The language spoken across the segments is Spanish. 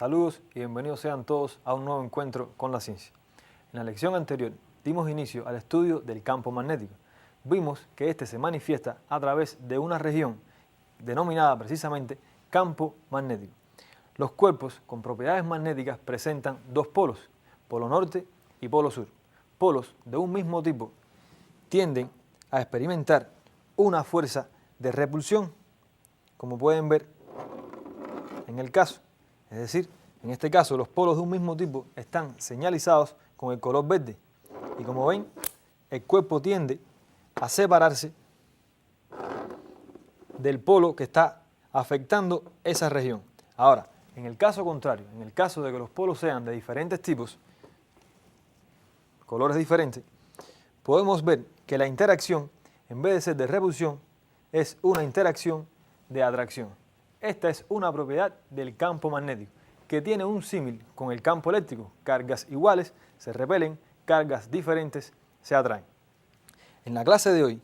Saludos y bienvenidos sean todos a un nuevo encuentro con la ciencia. En la lección anterior dimos inicio al estudio del campo magnético. Vimos que este se manifiesta a través de una región denominada precisamente campo magnético. Los cuerpos con propiedades magnéticas presentan dos polos, polo norte y polo sur. Polos de un mismo tipo tienden a experimentar una fuerza de repulsión, como pueden ver en el caso. Es decir, en este caso los polos de un mismo tipo están señalizados con el color verde y como ven, el cuerpo tiende a separarse del polo que está afectando esa región. Ahora, en el caso contrario, en el caso de que los polos sean de diferentes tipos, colores diferentes, podemos ver que la interacción, en vez de ser de repulsión, es una interacción de atracción. Esta es una propiedad del campo magnético, que tiene un símil con el campo eléctrico. Cargas iguales se repelen, cargas diferentes se atraen. En la clase de hoy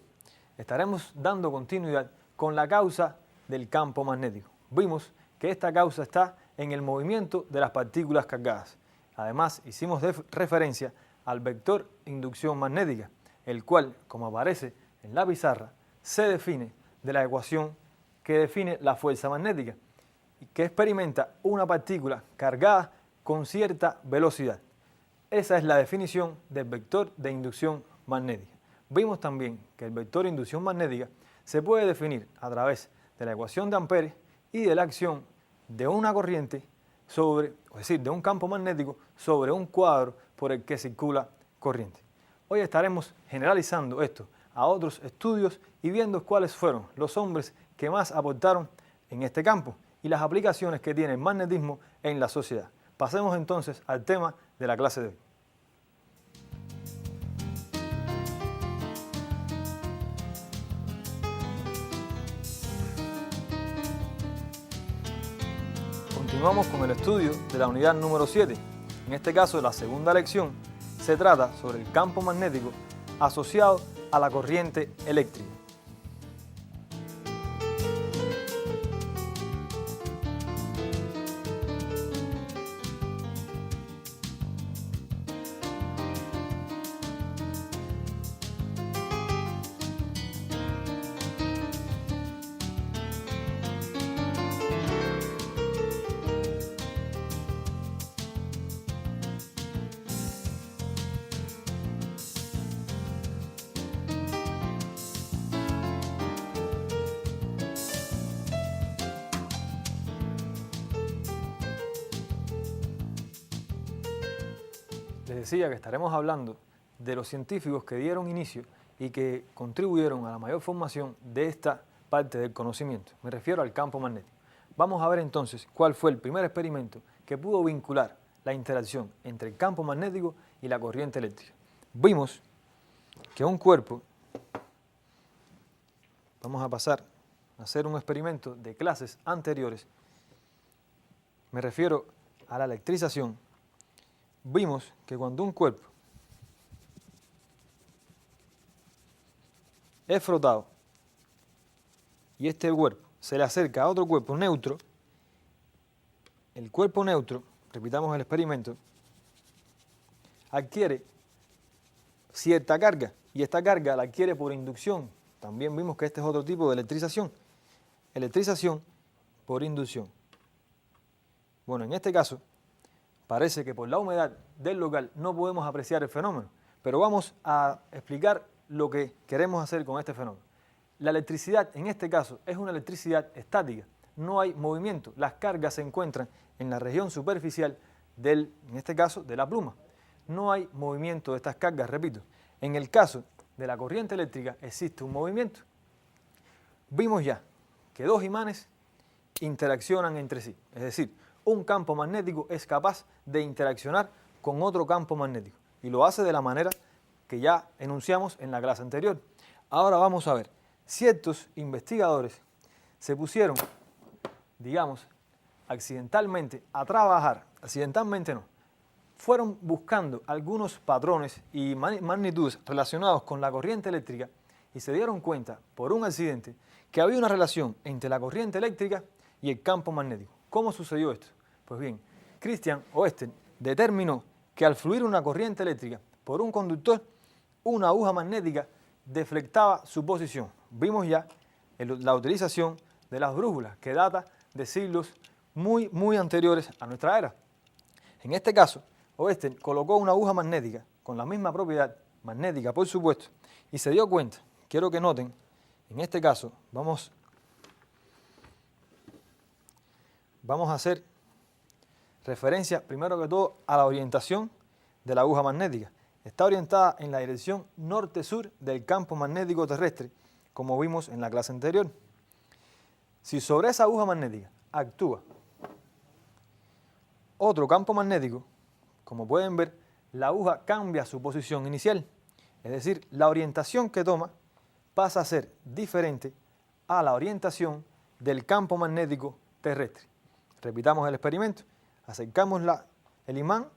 estaremos dando continuidad con la causa del campo magnético. Vimos que esta causa está en el movimiento de las partículas cargadas. Además, hicimos referencia al vector inducción magnética, el cual, como aparece en la pizarra, se define de la ecuación que define la fuerza magnética y que experimenta una partícula cargada con cierta velocidad. Esa es la definición del vector de inducción magnética. Vimos también que el vector de inducción magnética se puede definir a través de la ecuación de Ampere y de la acción de una corriente sobre, es decir, de un campo magnético sobre un cuadro por el que circula corriente. Hoy estaremos generalizando esto a otros estudios y viendo cuáles fueron los hombres que más aportaron en este campo y las aplicaciones que tiene el magnetismo en la sociedad. Pasemos entonces al tema de la clase de hoy. Continuamos con el estudio de la unidad número 7. En este caso, la segunda lección se trata sobre el campo magnético asociado a la corriente eléctrica. Les decía que estaremos hablando de los científicos que dieron inicio y que contribuyeron a la mayor formación de esta parte del conocimiento. Me refiero al campo magnético. Vamos a ver entonces cuál fue el primer experimento que pudo vincular la interacción entre el campo magnético y la corriente eléctrica. Vimos que un cuerpo, vamos a pasar a hacer un experimento de clases anteriores, me refiero a la electrización. Vimos que cuando un cuerpo es frotado y este cuerpo se le acerca a otro cuerpo neutro, el cuerpo neutro, repitamos el experimento, adquiere cierta carga y esta carga la adquiere por inducción. También vimos que este es otro tipo de electrización. Electrización por inducción. Bueno, en este caso, parece que por la humedad del local no podemos apreciar el fenómeno, pero vamos a explicar lo que queremos hacer con este fenómeno. La electricidad en este caso es una electricidad estática, no hay movimiento, las cargas se encuentran en la región superficial en este caso, de la pluma. No hay movimiento de estas cargas, repito. En el caso de la corriente eléctrica existe un movimiento. Vimos ya que dos imanes interaccionan entre sí, es decir, un campo magnético es capaz de interaccionar con otro campo magnético y lo hace de la manera que ya enunciamos en la clase anterior. Ahora vamos a ver, ciertos investigadores se pusieron, digamos, accidentalmente a trabajar, accidentalmente no, fueron buscando algunos patrones y magnitudes relacionados con la corriente eléctrica y se dieron cuenta, por un accidente, que había una relación entre la corriente eléctrica y el campo magnético. ¿Cómo sucedió esto? Pues bien, Christian Oesten determinó que al fluir una corriente eléctrica por un conductor, una aguja magnética deflectaba su posición. Vimos ya la utilización de las brújulas, que data de siglos muy anteriores a nuestra era. En este caso, Oesten colocó una aguja magnética con la misma propiedad, magnética por supuesto, y se dio cuenta, quiero que noten, en este caso vamos a hacer referencia primero que todo a la orientación de la aguja magnética. Está orientada en la dirección norte-sur del campo magnético terrestre, como vimos en la clase anterior. Si sobre esa aguja magnética actúa otro campo magnético, como pueden ver, la aguja cambia su posición inicial, es decir, la orientación que toma pasa a ser diferente a la orientación del campo magnético terrestre. Repitamos el experimento, acercamos el imán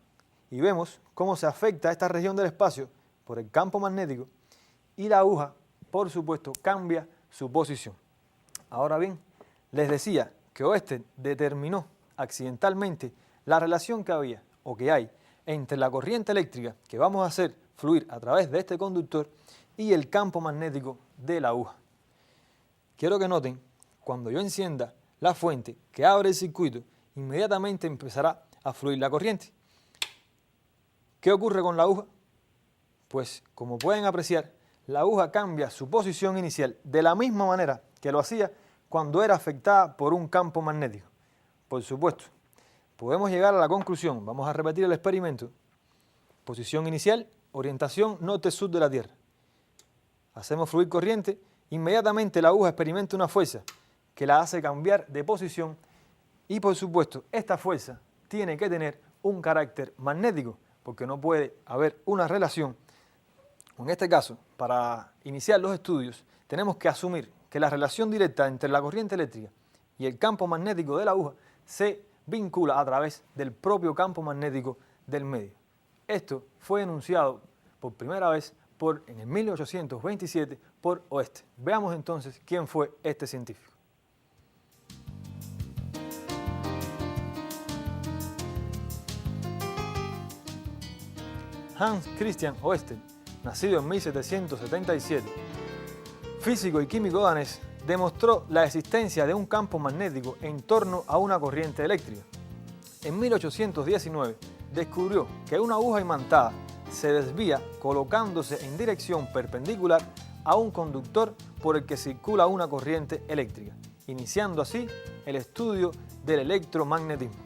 y vemos cómo se afecta a esta región del espacio por el campo magnético y la aguja, por supuesto, cambia su posición. Ahora bien, les decía que Oesten determinó accidentalmente la relación que había o que hay entre la corriente eléctrica que vamos a hacer fluir a través de este conductor y el campo magnético de la aguja. Quiero que noten, cuando yo encienda la fuente que abre el circuito, inmediatamente empezará a fluir la corriente. ¿Qué ocurre con la aguja? Pues, como pueden apreciar, la aguja cambia su posición inicial de la misma manera que lo hacía cuando era afectada por un campo magnético. Por supuesto, podemos llegar a la conclusión, vamos a repetir el experimento. Posición inicial, orientación norte-sur de la Tierra. Hacemos fluir corriente, inmediatamente la aguja experimenta una fuerza que la hace cambiar de posición y, por supuesto, esta fuerza tiene que tener un carácter magnético, porque no puede haber una relación. En este caso, para iniciar los estudios, tenemos que asumir que la relación directa entre la corriente eléctrica y el campo magnético de la aguja se vincula a través del propio campo magnético del medio. Esto fue enunciado por primera vez en el 1827 por Oesten. Veamos entonces quién fue este científico. Hans Christian Oesten, nacido en 1777, físico y químico danés, demostró la existencia de un campo magnético en torno a una corriente eléctrica. En 1819 descubrió que una aguja imantada se desvía colocándose en dirección perpendicular a un conductor por el que circula una corriente eléctrica, iniciando así el estudio del electromagnetismo.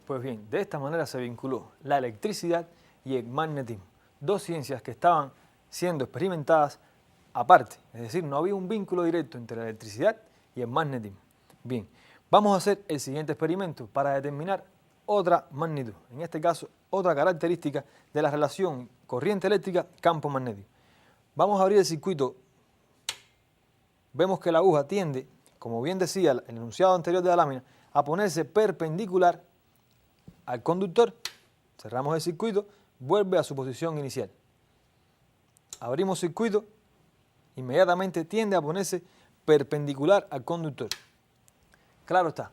Pues bien, de esta manera se vinculó la electricidad y el magnetismo, dos ciencias que estaban siendo experimentadas aparte, es decir, no había un vínculo directo entre la electricidad y el magnetismo. Bien, vamos a hacer el siguiente experimento para determinar otra magnitud, en este caso otra característica de la relación corriente eléctrica-campo magnético. Vamos a abrir el circuito, vemos que la aguja tiende, como bien decía el enunciado anterior de la lámina, a ponerse perpendicular al conductor. Cerramos el circuito, vuelve a su posición inicial. Abrimos circuito, inmediatamente tiende a ponerse perpendicular al conductor. Claro está,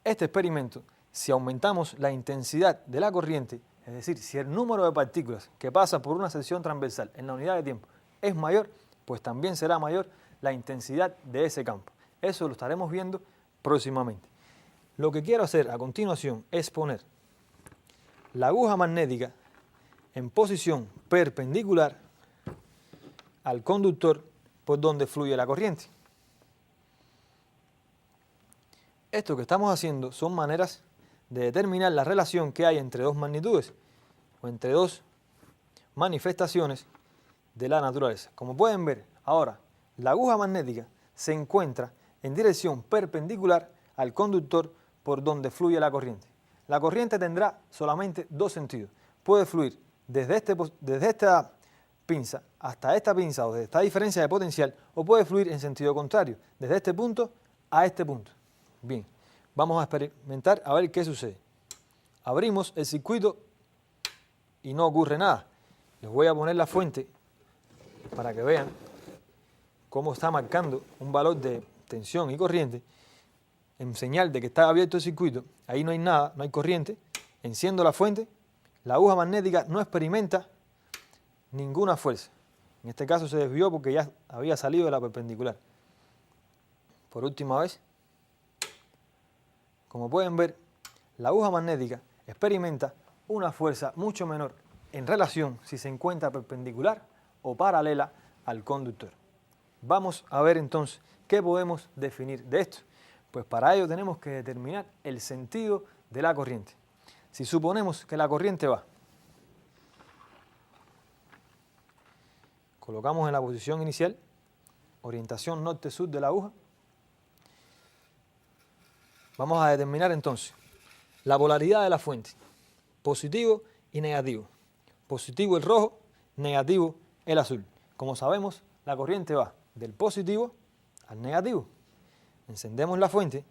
este experimento, si aumentamos la intensidad de la corriente, es decir, si el número de partículas que pasan por una sección transversal en la unidad de tiempo es mayor, pues también será mayor la intensidad de ese campo. Eso lo estaremos viendo próximamente. Lo que quiero hacer a continuación es poner la aguja magnética en posición perpendicular al conductor por donde fluye la corriente. Esto que estamos haciendo son maneras de determinar la relación que hay entre dos magnitudes o entre dos manifestaciones de la naturaleza. Como pueden ver, ahora la aguja magnética se encuentra en dirección perpendicular al conductor por donde fluye la corriente. La corriente tendrá solamente dos sentidos. Puede fluir desde esta pinza hasta esta pinza o desde esta diferencia de potencial, o puede fluir en sentido contrario, desde este punto a este punto. Bien, vamos a experimentar a ver qué sucede. Abrimos el circuito y no ocurre nada. Les voy a poner la fuente para que vean cómo está marcando un valor de tensión y corriente en señal de que está abierto el circuito. Ahí no hay nada, no hay corriente. Enciendo la fuente, la aguja magnética no experimenta ninguna fuerza. En este caso se desvió porque ya había salido de la perpendicular. Por última vez, como pueden ver, la aguja magnética experimenta una fuerza mucho menor en relación si se encuentra perpendicular o paralela al conductor. Vamos a ver entonces qué podemos definir de esto. Pues para ello tenemos que determinar el sentido de la corriente. Si suponemos que la corriente va, colocamos en la posición inicial, orientación norte-sur de la aguja. Vamos a determinar entonces la polaridad de la fuente, positivo y negativo. Positivo el rojo, negativo el azul. Como sabemos, la corriente va del positivo al negativo. Encendemos la fuente.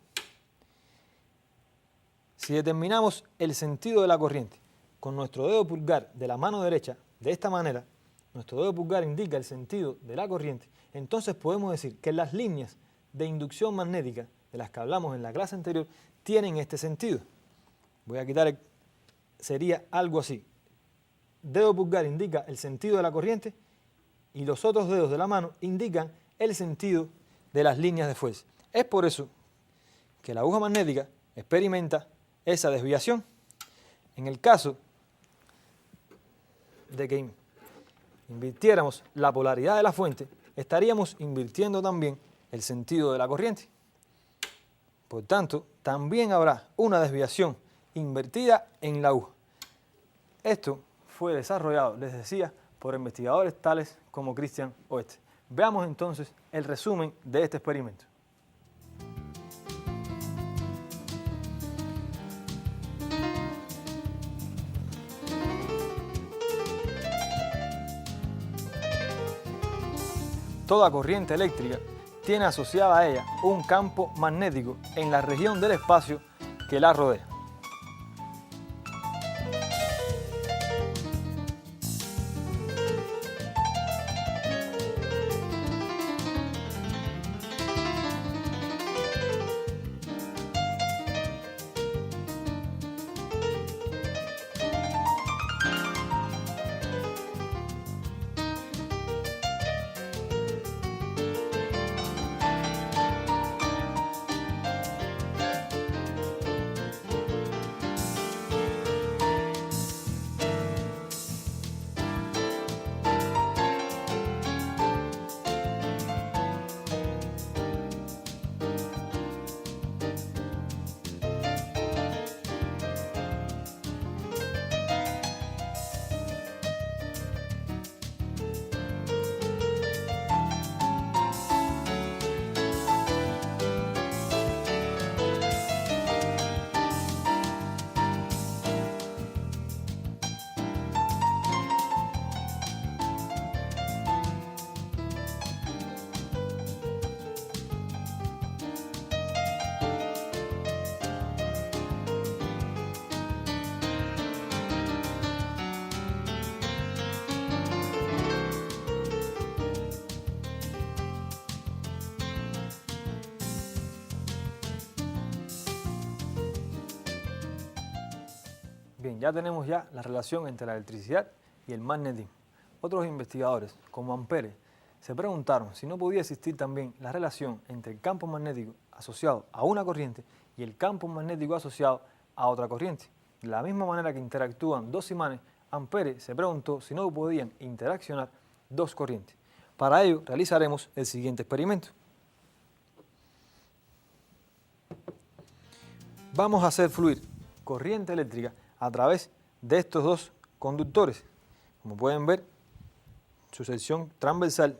Si determinamos el sentido de la corriente con nuestro dedo pulgar de la mano derecha, de esta manera, nuestro dedo pulgar indica el sentido de la corriente, entonces podemos decir que las líneas de inducción magnética de las que hablamos en la clase anterior tienen este sentido. Voy a quitar, sería algo así. Dedo pulgar indica el sentido de la corriente y los otros dedos de la mano indican el sentido de las líneas de fuerza. Es por eso que la aguja magnética experimenta esa desviación. En el caso de que invirtiéramos la polaridad de la fuente, estaríamos invirtiendo también el sentido de la corriente. Por tanto, también habrá una desviación invertida en la aguja. Esto fue desarrollado, les decía, por investigadores tales como Christian Oetter. Veamos entonces el resumen de este experimento. Toda corriente eléctrica tiene asociada a ella un campo magnético en la región del espacio que la rodea. Bien, ya tenemos la relación entre la electricidad y el magnetismo. Otros investigadores, como Ampere, se preguntaron si no podía existir también la relación entre el campo magnético asociado a una corriente y el campo magnético asociado a otra corriente. De la misma manera que interactúan dos imanes Ampere se preguntó si no podían interaccionar dos corrientes. Para ello realizaremos el siguiente experimento. Vamos a hacer fluir corriente eléctrica a través de estos dos conductores. Como pueden ver, su sección transversal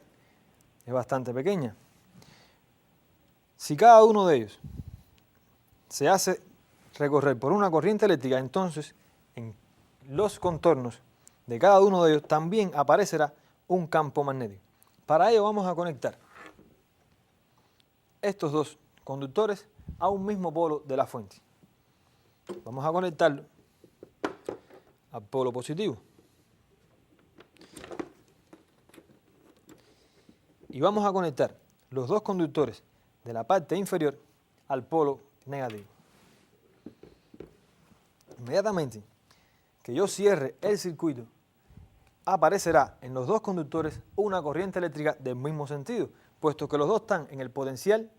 es bastante pequeña. Si cada uno de ellos se hace recorrer por una corriente eléctrica, entonces en los contornos de cada uno de ellos también aparecerá un campo magnético. Para ello vamos a conectar estos dos conductores a un mismo polo de la fuente. Vamos a conectarlo al polo positivo. Y vamos a conectar los dos conductores de la parte inferior al polo negativo. Inmediatamente que yo cierre el circuito, aparecerá en los dos conductores una corriente eléctrica del mismo sentido, puesto que los dos están en el potencial,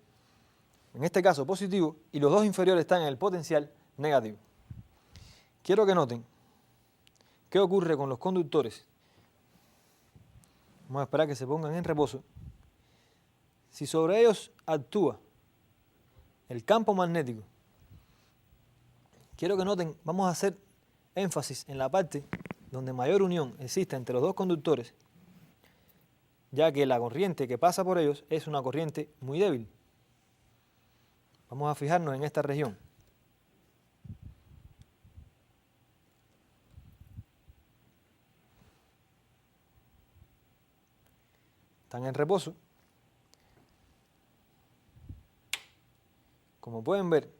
en este caso positivo, y los dos inferiores están en el potencial negativo. Quiero que noten qué ocurre con los conductores. Vamos a esperar que se pongan en reposo. Si sobre ellos actúa el campo magnético, quiero que noten, vamos a hacer énfasis en la parte donde mayor unión existe entre los dos conductores, ya que la corriente que pasa por ellos es una corriente muy débil. Vamos a fijarnos en esta región. Están en reposo. Como pueden ver,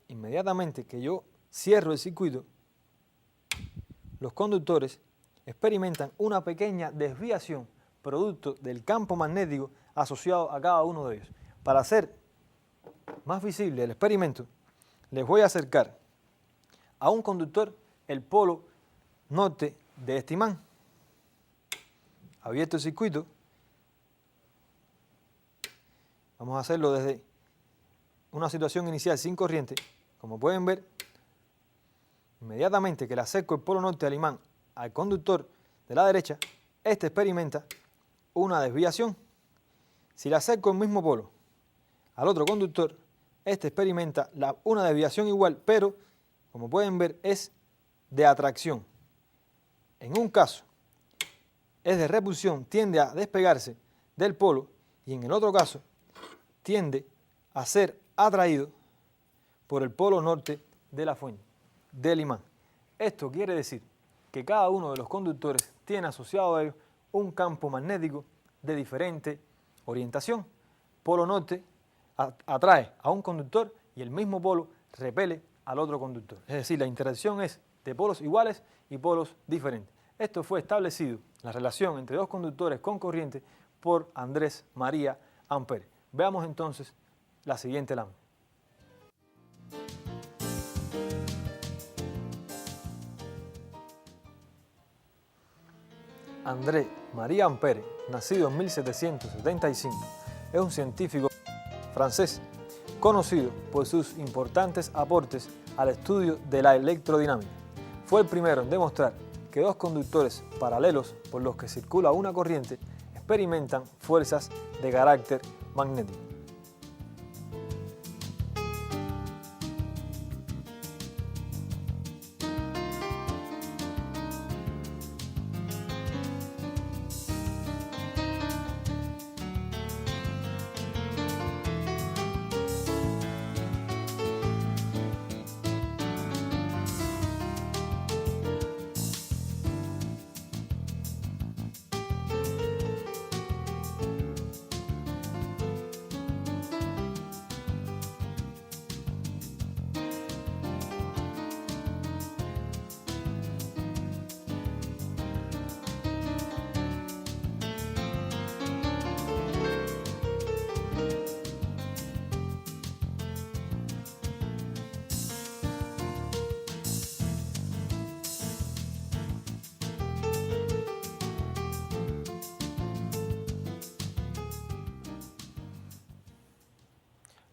inmediatamente que yo cierro el circuito, los conductores experimentan una pequeña desviación producto del campo magnético asociado a cada uno de ellos. Para hacer más visible el experimento, les voy a acercar a un conductor el polo norte de este imán. Abierto el circuito, vamos a hacerlo desde una situación inicial sin corriente. Como pueden ver, inmediatamente que le acerco el polo norte del imán al conductor de la derecha, este experimenta una desviación. Si le acerco el mismo polo al otro conductor, este experimenta una desviación igual, pero como pueden ver es de atracción. En un caso es de repulsión, tiende a despegarse del polo, y en el otro caso tiende a ser atraído por el polo norte de la fuente, del imán. Esto quiere decir que cada uno de los conductores tiene asociado a ellos un campo magnético de diferente orientación. Polo norte atrae a un conductor y el mismo polo repele al otro conductor. Es decir, la interacción es de polos iguales y polos diferentes. Esto fue establecido, la relación entre dos conductores con corriente, por Andrés María Ampere. Veamos entonces la siguiente lámina. André María Ampere, nacido en 1775, es un científico francés conocido por sus importantes aportes al estudio de la electrodinámica. Fue el primero en demostrar que dos conductores paralelos por los que circula una corriente experimentan fuerzas de carácter magnético.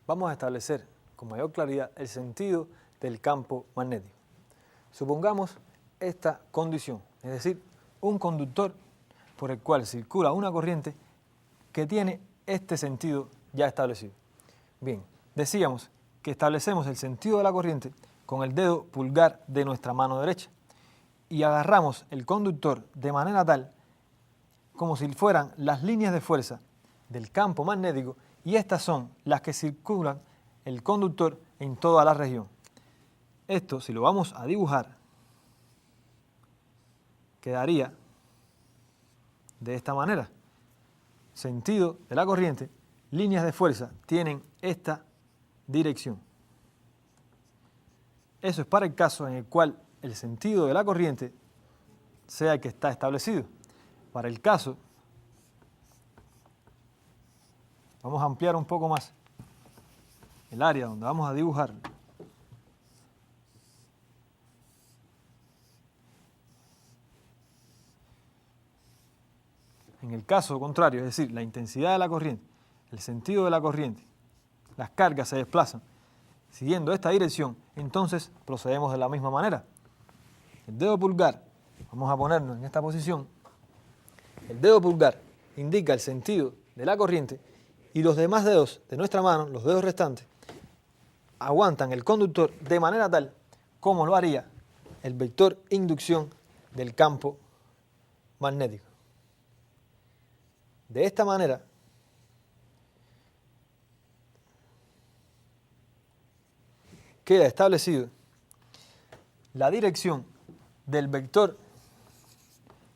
Vamos a establecer con mayor claridad el sentido del campo magnético. Supongamos esta condición, es decir, un conductor por el cual circula una corriente que tiene este sentido ya establecido. Bien, decíamos que establecemos el sentido de la corriente con el dedo pulgar de nuestra mano derecha y agarramos el conductor de manera tal como si fueran las líneas de fuerza del campo magnético, y estas son las que circulan el conductor en toda la región. Esto, si lo vamos a dibujar, quedaría de esta manera. Sentido de la corriente, líneas de fuerza tienen esta dirección. Eso es para el caso en el cual el sentido de la corriente sea el que está establecido. Para el caso, vamos a ampliar un poco más el área donde vamos a dibujarlo. En el caso contrario, es decir, la intensidad de la corriente, el sentido de la corriente, las cargas se desplazan siguiendo esta dirección, entonces procedemos de la misma manera. El dedo pulgar, vamos a ponernos en esta posición, el dedo pulgar indica el sentido de la corriente y los demás dedos de nuestra mano, los dedos restantes, aguantan el conductor de manera tal como lo haría el vector inducción del campo magnético. De esta manera, queda establecido la dirección del vector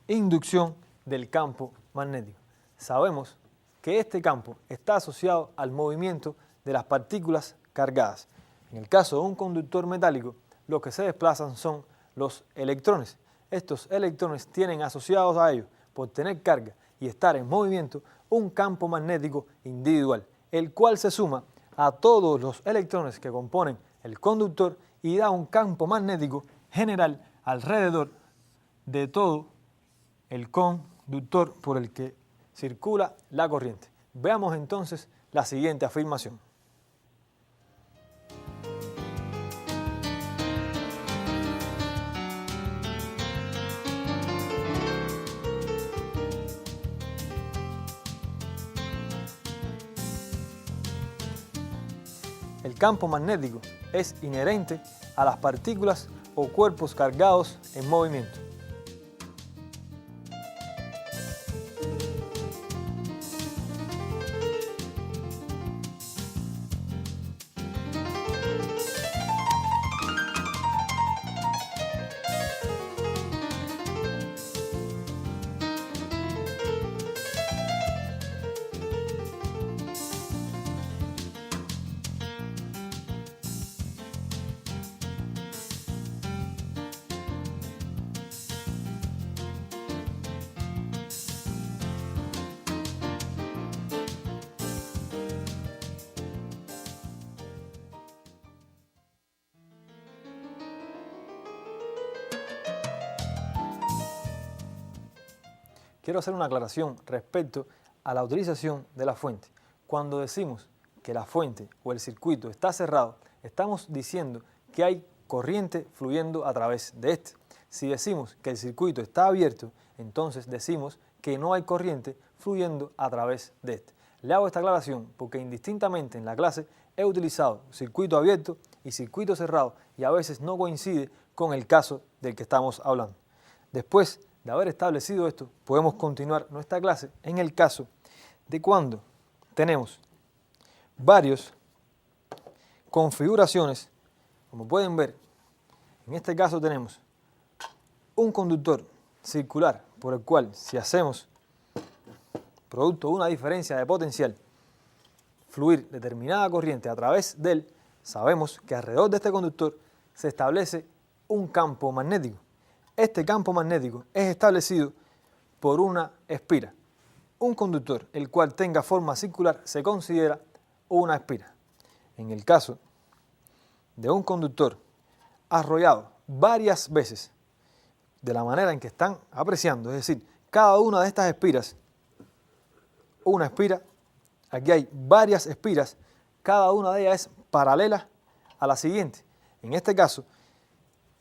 inducción del campo magnético. Sabemos que este campo está asociado al movimiento de las partículas cargadas. En el caso de un conductor metálico, lo que se desplazan son los electrones. Estos electrones tienen asociados a ellos, por tener carga y estar en movimiento, un campo magnético individual, el cual se suma a todos los electrones que componen el conductor y da un campo magnético general alrededor de todo el conductor por el que circula la corriente. Veamos entonces la siguiente afirmación. El campo magnético es inherente a las partículas o cuerpos cargados en movimiento. Quiero hacer una aclaración respecto a la utilización de la fuente. Cuando decimos que la fuente o el circuito está cerrado, estamos diciendo que hay corriente fluyendo a través de este. Si decimos que el circuito está abierto, entonces decimos que no hay corriente fluyendo a través de este. Le hago esta aclaración porque indistintamente en la clase he utilizado circuito abierto y circuito cerrado y a veces no coincide con el caso del que estamos hablando. Después de haber establecido esto, podemos continuar nuestra clase en el caso de cuando tenemos varias configuraciones. Como pueden ver, en este caso tenemos un conductor circular por el cual, si hacemos producto de una diferencia de potencial, fluir determinada corriente a través de él, sabemos que alrededor de este conductor se establece un campo magnético. Este campo magnético es establecido por una espira. Un conductor, el cual tenga forma circular, se considera una espira. En el caso de un conductor arrollado varias veces, de la manera en que están apreciando, es decir, cada una de estas espiras, una espira, aquí hay varias espiras, cada una de ellas es paralela a la siguiente. En este caso,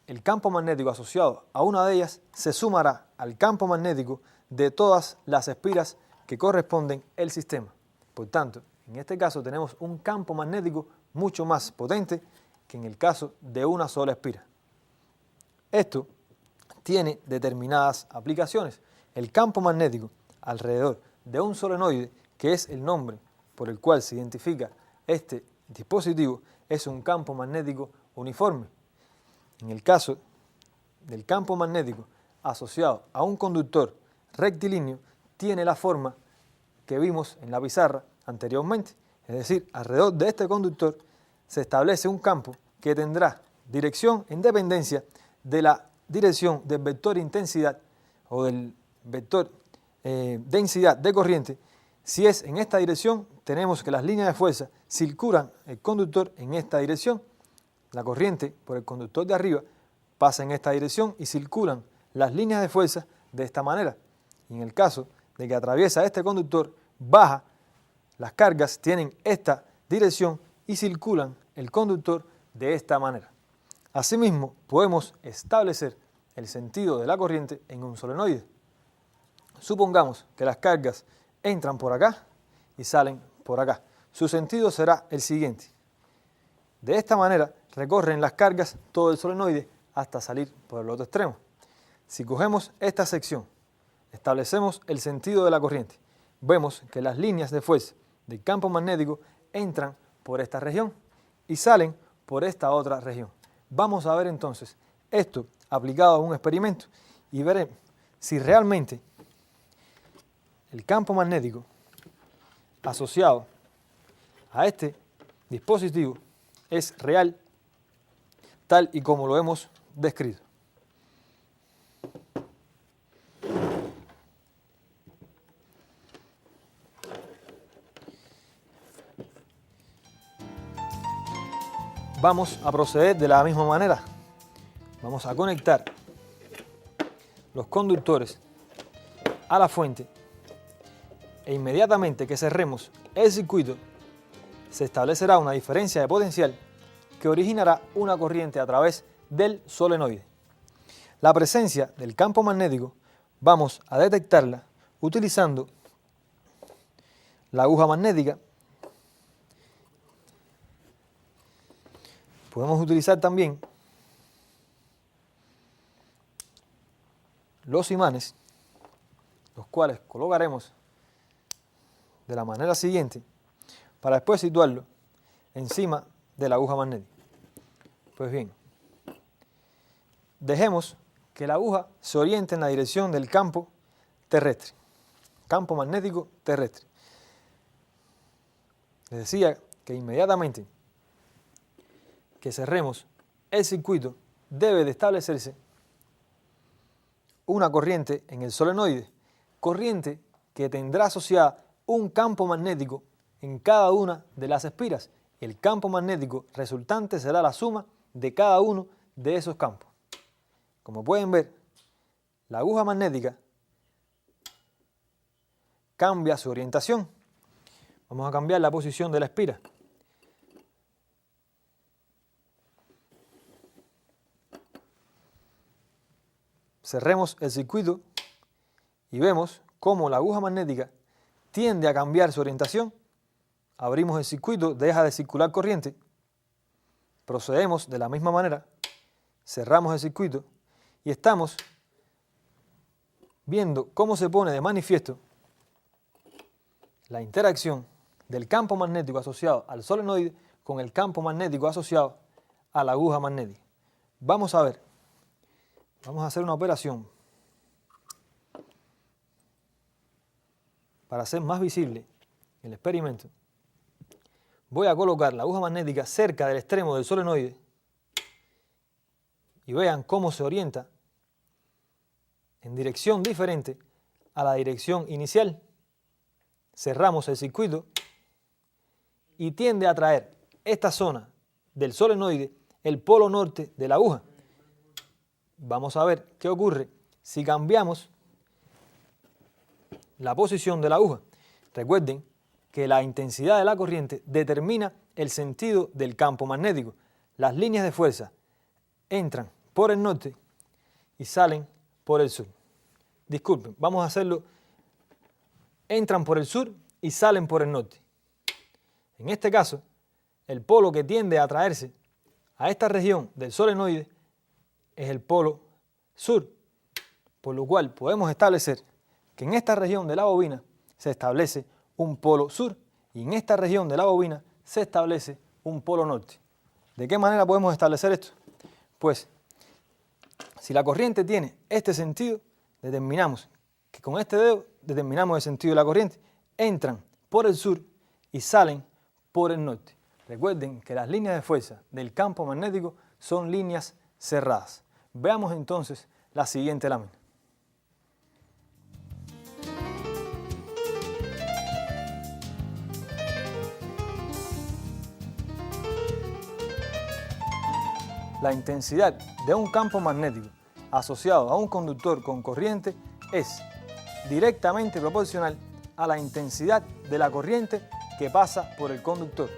el campo magnético asociado a una de ellas se sumará al campo magnético de todas las espiras que corresponden al sistema. Por tanto, en este caso tenemos un campo magnético mucho más potente que en el caso de una sola espira. Esto tiene determinadas aplicaciones. El campo magnético alrededor de un solenoide, que es el nombre por el cual se identifica este dispositivo, es un campo magnético uniforme. En el caso del campo magnético asociado a un conductor rectilíneo, tiene la forma que vimos en la pizarra anteriormente. Es decir, alrededor de este conductor se establece un campo que tendrá dirección en dependencia de la dirección del vector intensidad o del vector densidad de corriente. Si es en esta dirección, tenemos que las líneas de fuerza circulan el conductor en esta dirección. La corriente por el conductor de arriba pasa en esta dirección y circulan las líneas de fuerza de esta manera. Y en el caso de que atraviesa este conductor, baja, las cargas tienen esta dirección y circulan el conductor de esta manera. Asimismo, podemos establecer el sentido de la corriente en un solenoide. Supongamos que las cargas entran por acá y salen por acá. Su sentido será el siguiente. De esta manera recorren las cargas todo el solenoide hasta salir por el otro extremo. Si cogemos esta sección, establecemos el sentido de la corriente, vemos que las líneas de fuerza del campo magnético entran por esta región y salen por esta otra región. Vamos a ver entonces esto aplicado a un experimento y veremos si realmente el campo magnético asociado a este dispositivo es real, tal y como lo hemos descrito. Vamos a proceder de la misma manera. Vamos a conectar los conductores a la fuente e inmediatamente que cerremos el circuito se establecerá una diferencia de potencial que originará una corriente a través del solenoide. La presencia del campo magnético vamos a detectarla utilizando la aguja magnética. Podemos utilizar también los imanes, los cuales colocaremos de la manera siguiente para después situarlo encima de la aguja magnética. Pues bien, dejemos que la aguja se oriente en la dirección del campo terrestre, campo magnético terrestre. Les decía que inmediatamente que cerremos el circuito debe de establecerse una corriente en el solenoide, corriente que tendrá asociada un campo magnético en cada una de las espiras. El campo magnético resultante será la suma de cada uno de esos campos. Como pueden ver, la aguja magnética cambia su orientación. Vamos a cambiar la posición de la espira. Cerremos el circuito y vemos cómo la aguja magnética tiende a cambiar su orientación. Abrimos el circuito, deja de circular corriente. Procedemos de la misma manera. Cerramos el circuito y estamos viendo cómo se pone de manifiesto la interacción del campo magnético asociado al solenoide con el campo magnético asociado a la aguja magnética. Vamos a ver. Vamos a hacer una operación para hacer más visible el experimento. Voy a colocar la aguja magnética cerca del extremo del solenoide y vean cómo se orienta en dirección diferente a la dirección inicial. Cerramos el circuito y tiende a traer esta zona del solenoide el polo norte de la aguja. Vamos a ver qué ocurre si cambiamos la posición de la aguja. Recuerden que la intensidad de la corriente determina el sentido del campo magnético. Las líneas de fuerza entran por el norte y salen por el sur. Disculpen, vamos a hacerlo. Entran por el sur y salen por el norte. En este caso, el polo que tiende a atraerse a esta región del solenoide es el polo sur, por lo cual podemos establecer que en esta región de la bobina se establece un polo sur y en esta región de la bobina se establece un polo norte. ¿De qué manera podemos establecer esto? Pues, si la corriente tiene este sentido, determinamos que con este dedo determinamos el sentido de la corriente. Entran por el sur y salen por el norte. Recuerden que las líneas de fuerza del campo magnético son líneas cerradas. Veamos entonces la siguiente lámina. La intensidad de un campo magnético asociado a un conductor con corriente es directamente proporcional a la intensidad de la corriente que pasa por el conductor.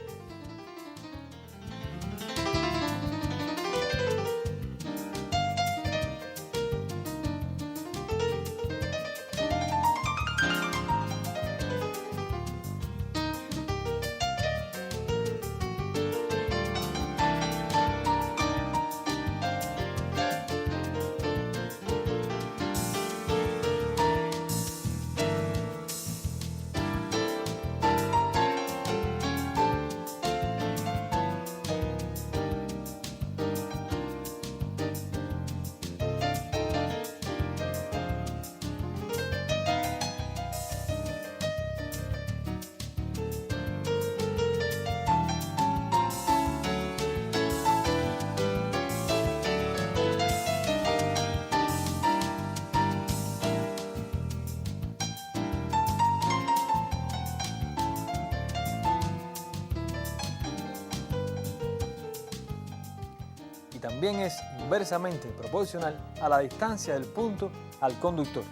Y también es inversamente proporcional a la distancia del punto al conductor.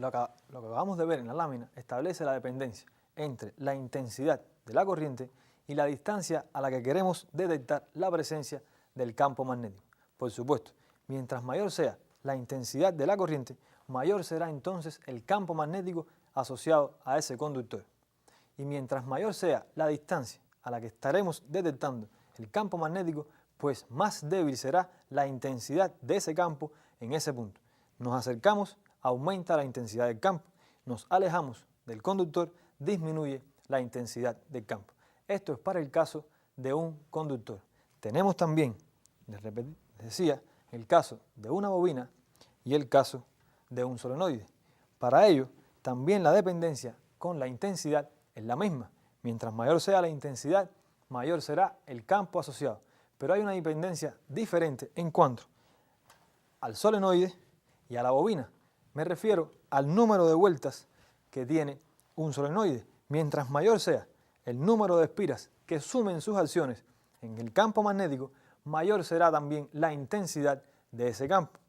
Lo que acabamos de ver en la lámina establece la dependencia entre la intensidad de la corriente y la distancia a la que queremos detectar la presencia del campo magnético. Por supuesto, mientras mayor sea la intensidad de la corriente, mayor será entonces el campo magnético asociado a ese conductor. Y mientras mayor sea la distancia a la que estaremos detectando el campo magnético, pues más débil será la intensidad de ese campo en ese punto. Nos acercamos, aumenta la intensidad del campo. Nos alejamos del conductor, disminuye la intensidad del campo. Esto es para el caso de un conductor. Tenemos también, les decía, el caso de una bobina y el caso de un solenoide. Para ello, también la dependencia con la intensidad es la misma. Mientras mayor sea la intensidad, mayor será el campo asociado. Pero hay una dependencia diferente en cuanto al solenoide y a la bobina. Me refiero al número de vueltas que tiene un solenoide. Mientras mayor sea el número de espiras que sumen sus acciones en el campo magnético, mayor será también la intensidad de ese campo.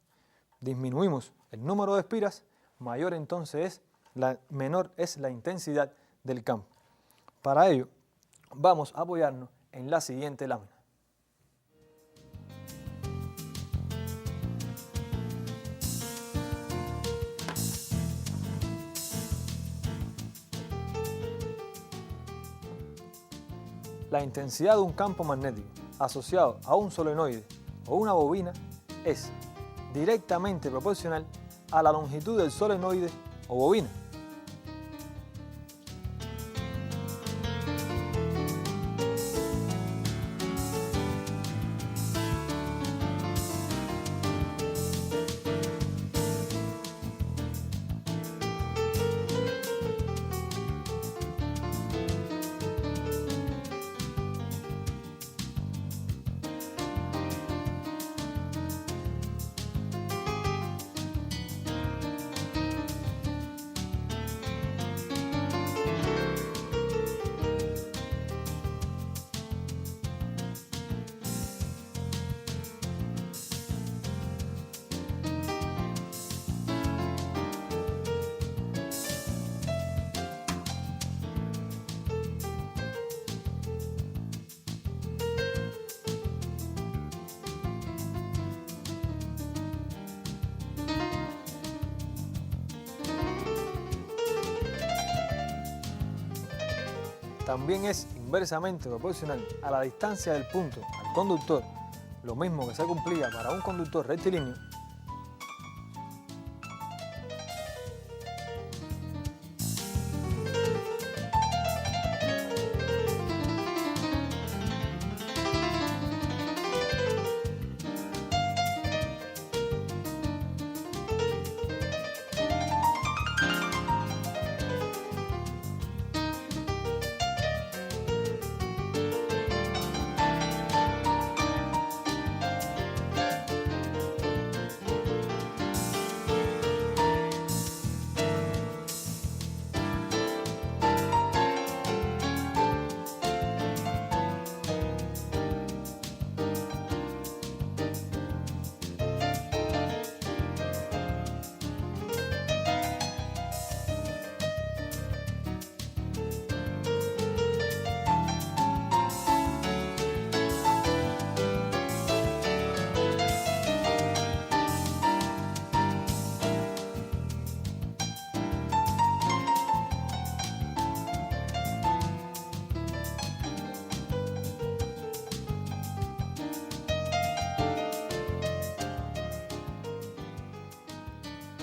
Disminuimos el número de espiras, mayor entonces menor es la intensidad del campo. Para ello, vamos a apoyarnos en la siguiente lámina. La intensidad de un campo magnético asociado a un solenoide o una bobina es directamente proporcional a la longitud del solenoide o bobina. también es inversamente proporcional a la distancia del punto al conductor, lo mismo que se cumplía para un conductor rectilíneo,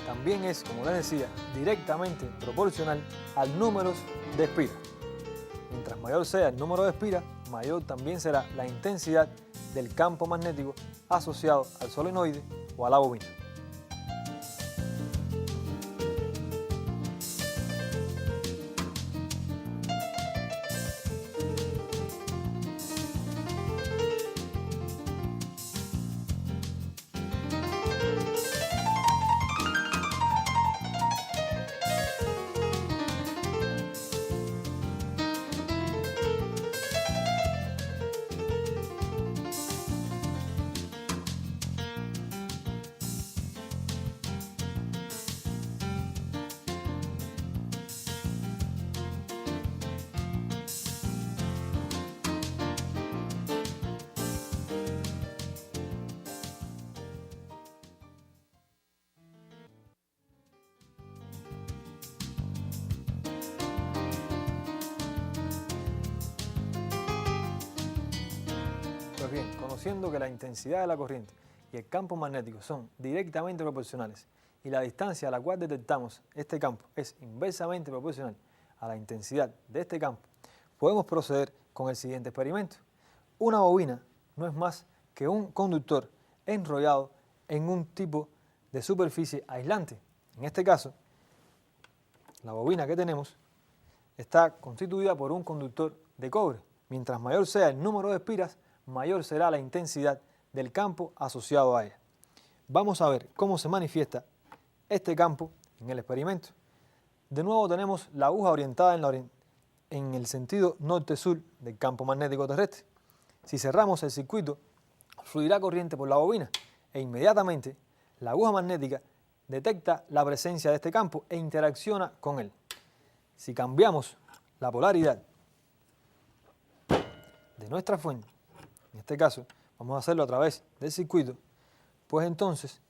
también es, como les decía, directamente proporcional al número de espiras. Mientras mayor sea el número de espiras, mayor también será la intensidad del campo magnético asociado al solenoide o a la bobina. Pues bien, conociendo que la intensidad de la corriente y el campo magnético son directamente proporcionales y la distancia a la cual detectamos este campo es inversamente proporcional a la intensidad de este campo, podemos proceder con el siguiente experimento. Una bobina no es más que un conductor enrollado en un tipo de superficie aislante. En este caso, la bobina que tenemos está constituida por un conductor de cobre. Mientras mayor sea el número de espiras, mayor será la intensidad del campo asociado a ella. Vamos a ver cómo se manifiesta este campo en el experimento. De nuevo tenemos la aguja orientada en el sentido norte-sur del campo magnético terrestre. Si cerramos el circuito, fluirá corriente por la bobina e inmediatamente la aguja magnética detecta la presencia de este campo e interacciona con él. Si cambiamos la polaridad de nuestra fuente, en este caso vamos a hacerlo a través del circuito, pues entonces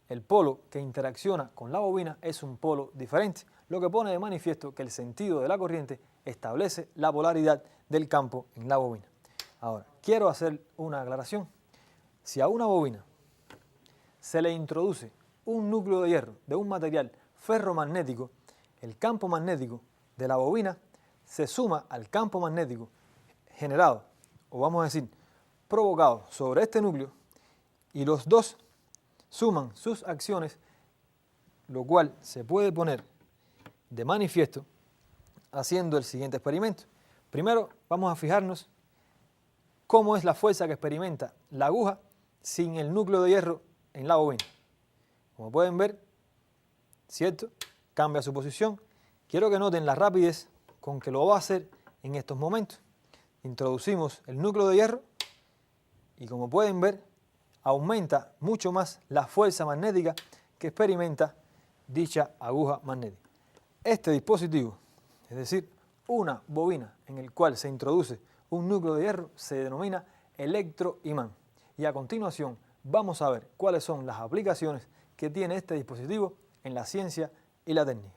el polo que interacciona con la bobina es un polo diferente, lo que pone de manifiesto que el sentido de la corriente establece la polaridad del campo en la bobina. Ahora, quiero hacer una aclaración. Si a una bobina se le introduce un núcleo de hierro de un material ferromagnético, el campo magnético de la bobina se suma al campo magnético generado, o vamos a decir, provocado sobre este núcleo, y los dos suman sus acciones, lo cual se puede poner de manifiesto haciendo el siguiente experimento. Primero vamos a fijarnos cómo es la fuerza que experimenta la aguja sin el núcleo de hierro en la bobina. Como pueden ver, ¿cierto? Cambia su posición. Quiero que noten la rapidez con que lo va a hacer en estos momentos. Introducimos el núcleo de hierro y, como pueden ver, aumenta mucho más la fuerza magnética que experimenta dicha aguja magnética. Este dispositivo, es decir, una bobina en el cual se introduce un núcleo de hierro, se denomina electroimán. Y a continuación vamos a ver cuáles son las aplicaciones que tiene este dispositivo en la ciencia y la técnica.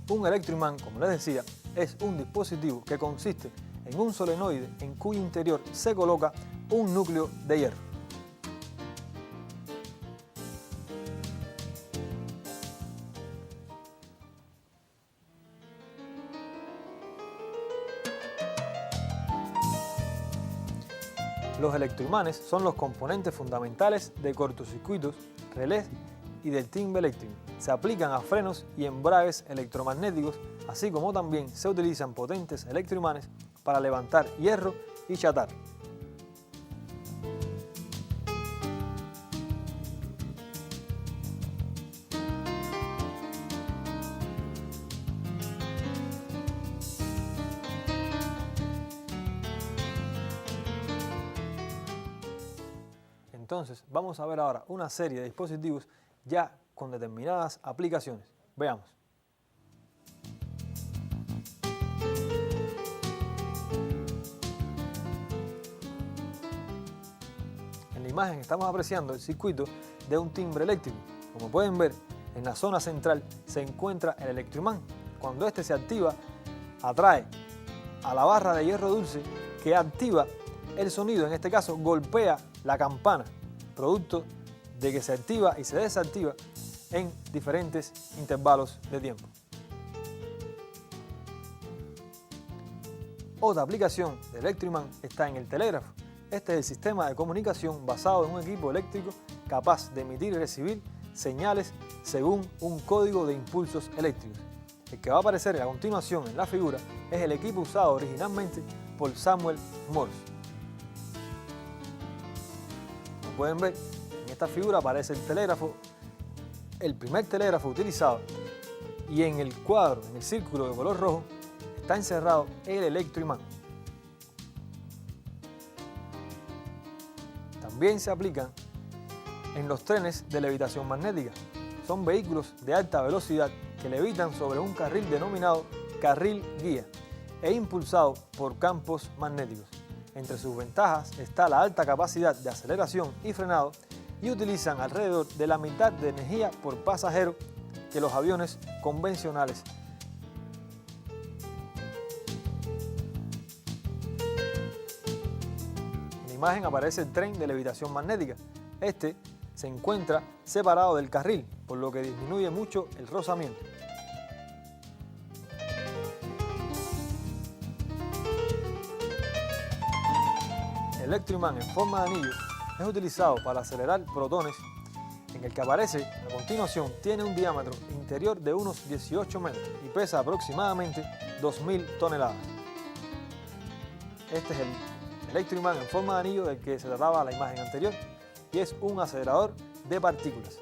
Un electroimán, como les decía, es un dispositivo que consiste en un solenoide en cuyo interior se coloca un núcleo de hierro. Los electroimanes son los componentes fundamentales de cortocircuitos, relés y del timbre eléctrico. Se aplican a frenos y embragues electromagnéticos, así como también se utilizan potentes electroimanes para levantar hierro y chatarra. Entonces, vamos a ver ahora una serie de dispositivos ya con determinadas aplicaciones. Veamos. En la imagen estamos apreciando el circuito de un timbre eléctrico. Como pueden ver, en la zona central se encuentra el electroimán. Cuando este se activa, atrae a la barra de hierro dulce que activa el sonido, en este caso golpea la campana, producto de que se activa y se desactiva en diferentes intervalos de tiempo. Otra aplicación del electroimán está en el telégrafo. Este es el sistema de comunicación basado en un equipo eléctrico capaz de emitir y recibir señales según un código de impulsos eléctricos. El que va a aparecer a continuación en la figura es el equipo usado originalmente por Samuel Morse. Como pueden ver, en esta figura aparece el telégrafo, el primer telégrafo utilizado, y en el cuadro, en el círculo de color rojo, está encerrado el electroimán. También se aplican en los trenes de levitación magnética. Son vehículos de alta velocidad que levitan sobre un carril denominado carril guía e impulsado por campos magnéticos. Entre sus ventajas está la alta capacidad de aceleración y frenado y utilizan alrededor de la mitad de energía por pasajero que los aviones convencionales. En la imagen aparece el tren de levitación magnética. Este se encuentra separado del carril, por lo que disminuye mucho el rozamiento. El electroimán en forma de anillo es utilizado para acelerar protones. En el que aparece a continuación tiene un diámetro interior de unos 18 metros y pesa aproximadamente 2000 toneladas. Este es el electroimán en forma de anillo del que se trataba la imagen anterior y es un acelerador de partículas.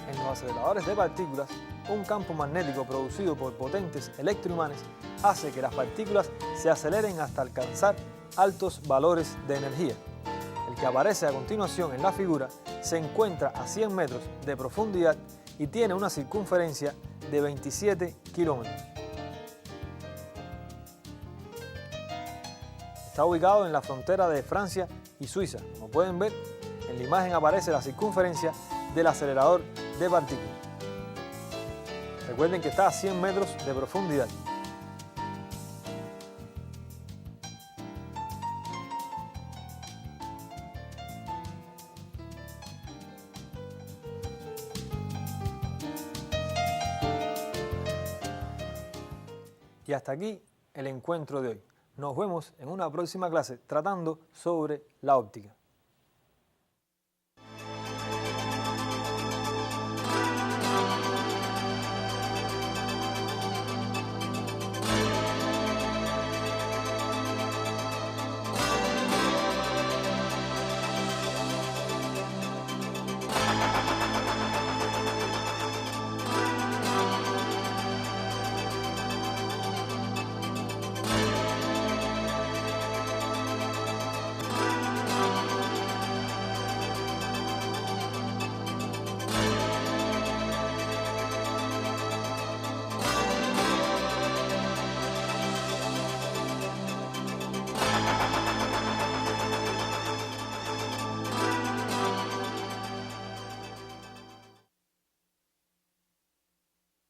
En los aceleradores de partículas, un campo magnético producido por potentes electroimanes hace que las partículas se aceleren hasta alcanzar altos valores de energía. El que aparece a continuación en la figura se encuentra a 100 metros de profundidad y tiene una circunferencia de 27 kilómetros. Está ubicado en la frontera de Francia y Suiza. Como pueden ver, en la imagen aparece la circunferencia del acelerador de partículas. Recuerden que está a 100 metros de profundidad. Y hasta aquí el encuentro de hoy. Nos vemos en una próxima clase tratando sobre la óptica.